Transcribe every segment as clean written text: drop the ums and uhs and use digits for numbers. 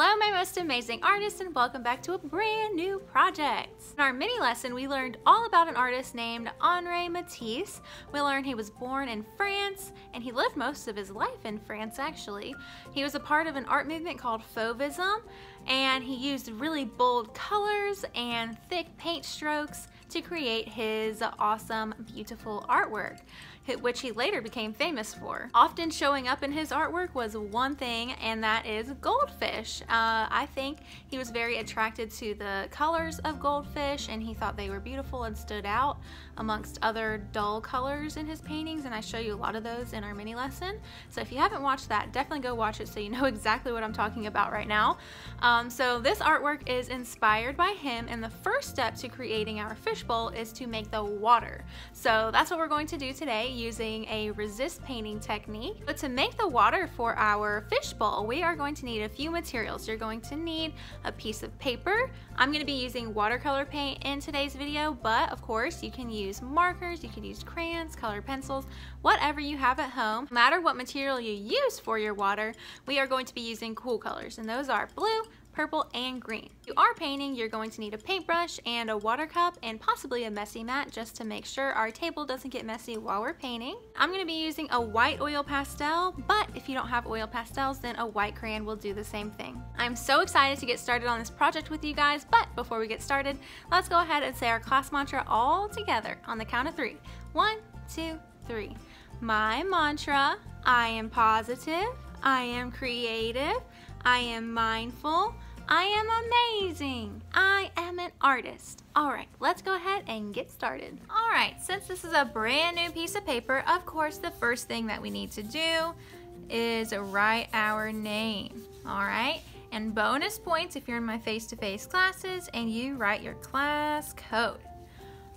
Hello my most amazing artists, and welcome back to a brand new project. In our mini lesson we learned all about an artist named Henri Matisse. We learned he was born in France and he lived most of his life in France actually. He was a part of an art movement called Fauvism, and he used really bold colors and thick paint strokes to create his awesome, beautiful artwork, which he later became famous for. Often showing up in his artwork was one thing, and that is goldfish. I think he was very attracted to the colors of goldfish, and he thought they were beautiful and stood out amongst other dull colors in his paintings, and I show you a lot of those in our mini lesson. So if you haven't watched that, definitely go watch it so you know exactly what I'm talking about right now. So this artwork is inspired by him, and the first step to creating our fishbowl is to make the water. So that's what we're going to do today using a resist painting technique. But to make the water for our fishbowl, we are going to need a few materials. You're going to need a piece of paper. I'm going to be using watercolor paint in today's video, but of course you can use markers, you can use crayons, colored pencils, whatever you have at home. No matter what material you use for your water, we are going to be using cool colors, and those are blue, purple, and green. If you are painting, you're going to need a paintbrush and a water cup and possibly a messy mat just to make sure our table doesn't get messy while we're painting. I'm going to be using a white oil pastel, but if you don't have oil pastels, then a white crayon will do the same thing. I'm so excited to get started on this project with you guys, but before we get started, let's go ahead and say our class mantra all together on the count of 3. 1, 2, 3. My mantra: I am positive, I am creative, I am mindful, I am amazing, I am an artist. Alright, let's go ahead and get started. Alright, since this is a brand new piece of paper, of course the first thing that we need to do is write our name. Alright, and bonus points if you're in my face-to-face classes and you write your class code.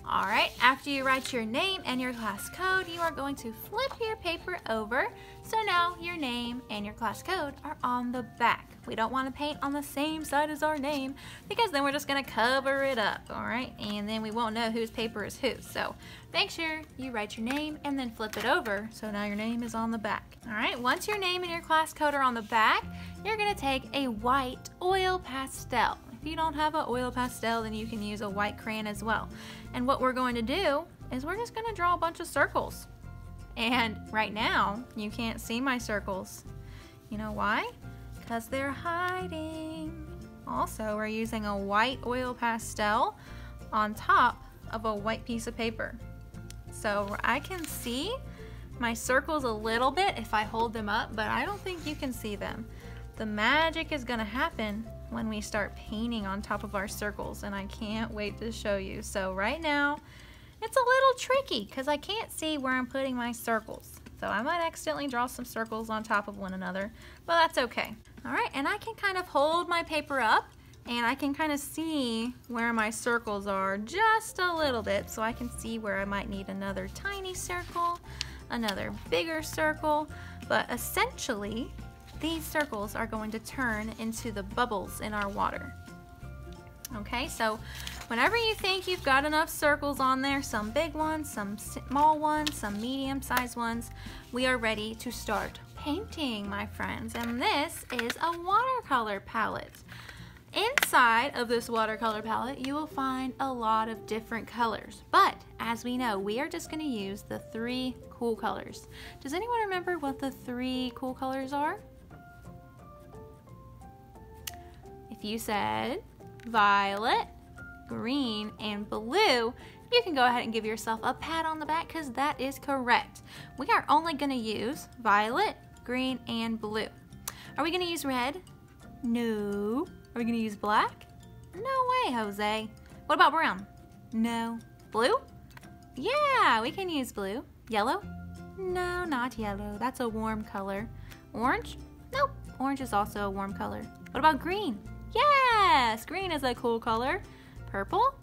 Alright, after you write your name and your class code, you are going to flip your paper over, so now your name and your class code are on the back. We don't want to paint on the same side as our name because then we're just going to cover it up, alright? And then we won't know whose paper is whose. So make sure you write your name and then flip it over so now your name is on the back. Alright, once your name and your class code are on the back, you're going to take a white oil pastel. If you don't have an oil pastel, then you can use a white crayon as well. And what we're going to do is we're just going to draw a bunch of circles. And right now, you can't see my circles. You know why? Because they're hiding. Also, we're using a white oil pastel on top of a white piece of paper. So I can see my circles a little bit if I hold them up, but I don't think you can see them. The magic is going to happen when we start painting on top of our circles, and I can't wait to show you. So right now it's a little tricky because I can't see where I'm putting my circles, so I might accidentally draw some circles on top of one another, but that's okay. Alright, and I can kind of hold my paper up and I can kind of see where my circles are just a little bit, so I can see where I might need another tiny circle, another bigger circle, but essentially these circles are going to turn into the bubbles in our water. Okay, so whenever you think you've got enough circles on there, some big ones, some small ones, some medium-sized ones, we are ready to start painting, my friends. And this is a watercolor palette. Inside of this watercolor palette, you will find a lot of different colors. But as we know, we are just going to use the 3 cool colors. Does anyone remember what the 3 cool colors are? If you said violet, green, and blue, you can go ahead and give yourself a pat on the back because that is correct. We are only going to use violet, green, and blue. Are we going to use red? No. Are we going to use black? No way, Jose. What about brown? No. Blue? Yeah, we can use blue. Yellow? No, not yellow. That's a warm color. Orange? Nope. Orange is also a warm color. What about green? Yes, green is a cool color. Purple?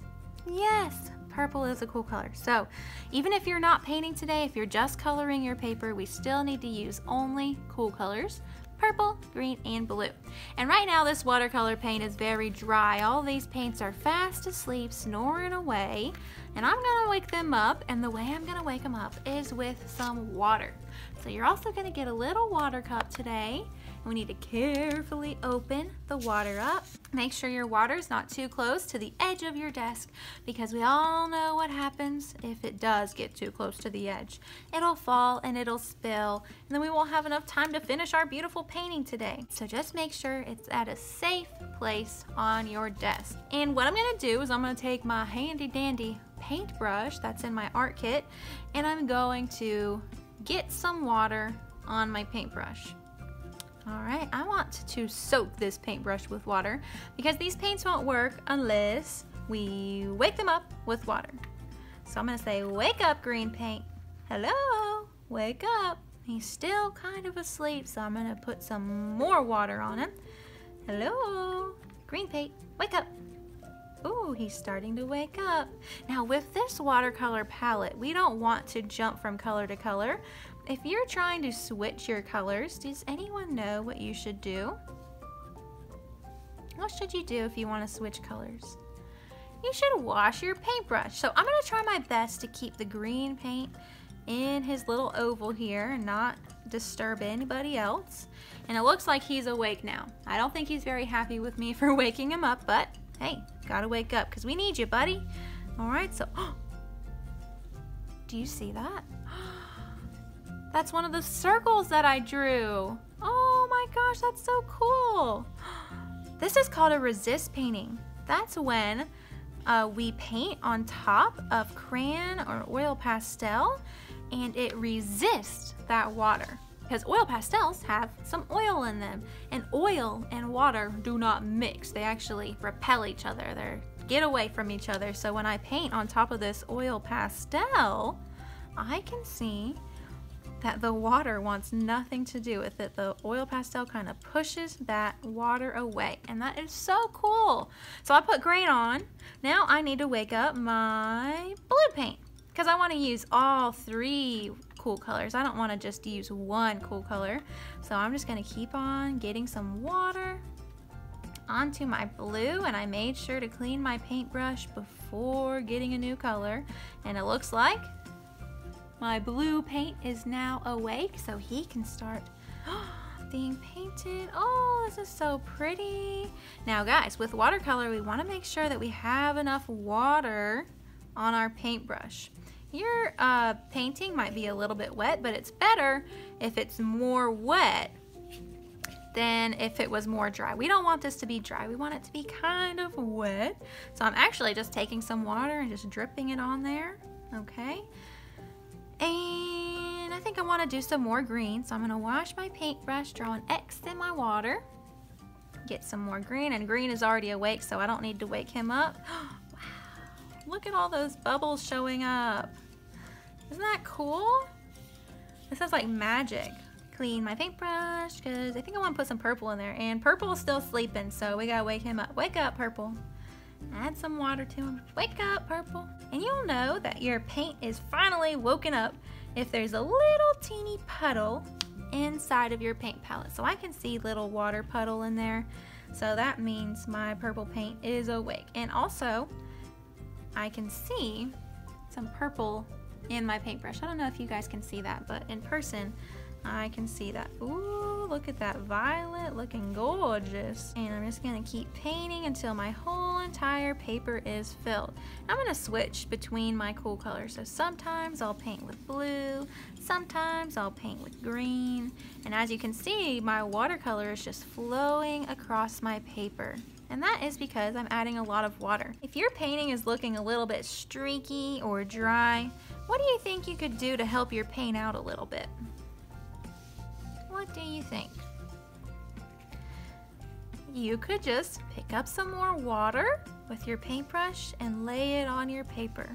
Yes, purple is a cool color. So even if you're not painting today, if you're just coloring your paper, we still need to use only cool colors: purple, green, and blue. And right now this watercolor paint is very dry. All these paints are fast asleep, snoring away, and I'm gonna wake them up, and the way I'm gonna wake them up is with some water. So you're also gonna get a little water cup today, We need to carefully open the water up. Make sure your water's not too close to the edge of your desk, because we all know what happens if it does get too close to the edge. It'll fall and it'll spill, and then we won't have enough time to finish our beautiful painting today. So just make sure it's at a safe place on your desk. And what I'm gonna do is I'm gonna take my handy dandy paintbrush that's in my art kit, and I'm going to get some water on my paintbrush. Alright, I want to soak this paintbrush with water, because these paints won't work unless we wake them up with water. So I'm going to say, wake up, green paint. Hello, wake up. He's still kind of asleep, so I'm going to put some more water on him. Hello, green paint, wake up. Ooh, he's starting to wake up. Now with this watercolor palette, we don't want to jump from color to color. If you're trying to switch your colors, does anyone know what you should do? What should you do if you want to switch colors? You should wash your paintbrush. So I'm going to try my best to keep the green paint in his little oval here and not disturb anybody else. And it looks like he's awake now. I don't think he's very happy with me for waking him up, but hey, gotta wake up because we need you, buddy. All right, so do you see that? That's one of the circles that I drew. Oh my gosh, that's so cool. This is called a resist painting. That's when we paint on top of crayon or oil pastel, and it resists that water. Because oil pastels have some oil in them, and oil and water do not mix. They actually repel each other. They get away from each other. So when I paint on top of this oil pastel, I can see that the water wants nothing to do with it. The oil pastel kind of pushes that water away, and that is so cool. So I put green on. Now I need to wake up my blue paint, because I want to use all three cool colors. I don't want to just use one cool color. So I'm just going to keep on getting some water onto my blue, and I made sure to clean my paintbrush before getting a new color. And it looks like my blue paint is now awake, so he can start being painted. Oh, this is so pretty. Now guys, with watercolor, we want to make sure that we have enough water on our paintbrush. Your painting might be a little bit wet, but it's better if it's more wet than if it was more dry. We don't want this to be dry. We want it to be kind of wet. So I'm actually just taking some water and just dripping it on there, okay? And I think I want to do some more green, so I'm going to wash my paintbrush, draw an X in my water, get some more green, and green is already awake, so I don't need to wake him up. Wow, look at all those bubbles showing up. Isn't that cool? This is like magic. Clean my paintbrush, because I think I want to put some purple in there, and purple is still sleeping, so we gotta wake him up. Wake up, purple. Add some water to him. Wake up, purple. And you'll know that your paint is finally woken up if there's a little teeny puddle inside of your paint palette. So I can see little water puddle in there. So that means my purple paint is awake. And also, I can see some purple in my paintbrush. I don't know if you guys can see that, but in person, I can see that. Ooh, look at that violet, looking gorgeous. And I'm just gonna keep painting until my whole entire paper is filled. I'm gonna switch between my cool colors. So sometimes I'll paint with blue, sometimes I'll paint with green. And as you can see, my watercolor is just flowing across my paper. And that is because I'm adding a lot of water. If your painting is looking a little bit streaky or dry, what do you think you could do to help your paint out a little bit? What do you think? You could just pick up some more water with your paintbrush and lay it on your paper.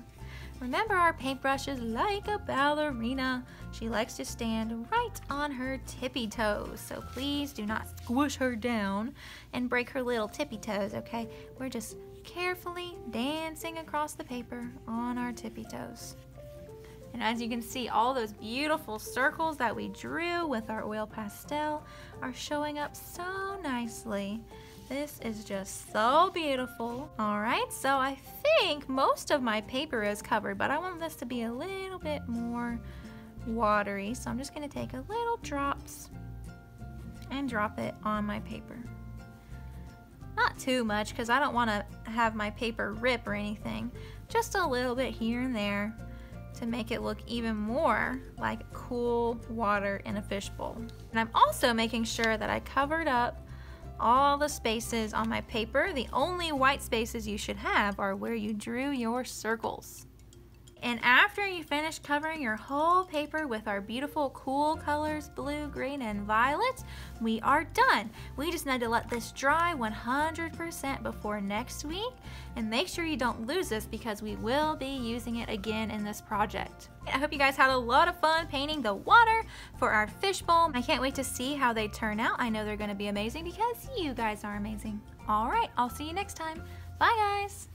Remember, our paintbrush is like a ballerina. She likes to stand right on her tippy toes, so please do not squish her down and break her little tippy toes, okay? We're just carefully dancing across the paper on our tippy toes. And as you can see, all those beautiful circles that we drew with our oil pastel are showing up so nicely. This is just so beautiful. All right, so I think most of my paper is covered, but I want this to be a little bit more watery. So I'm just gonna take a little drops and drop it on my paper. Not too much because I don't want to have my paper rip or anything. Just a little bit here and there to make it look even more like cool water in a fishbowl. And I'm also making sure that I covered up all the spaces on my paper. The only white spaces you should have are where you drew your circles. And after you finish covering your whole paper with our beautiful cool colors, blue, green, and violet, we are done. We just need to let this dry 100% before next week, and make sure you don't lose this because we will be using it again in this project. I hope you guys had a lot of fun painting the water for our fishbowl. I can't wait to see how they turn out. I know they're gonna be amazing because you guys are amazing. All right, I'll see you next time. Bye guys.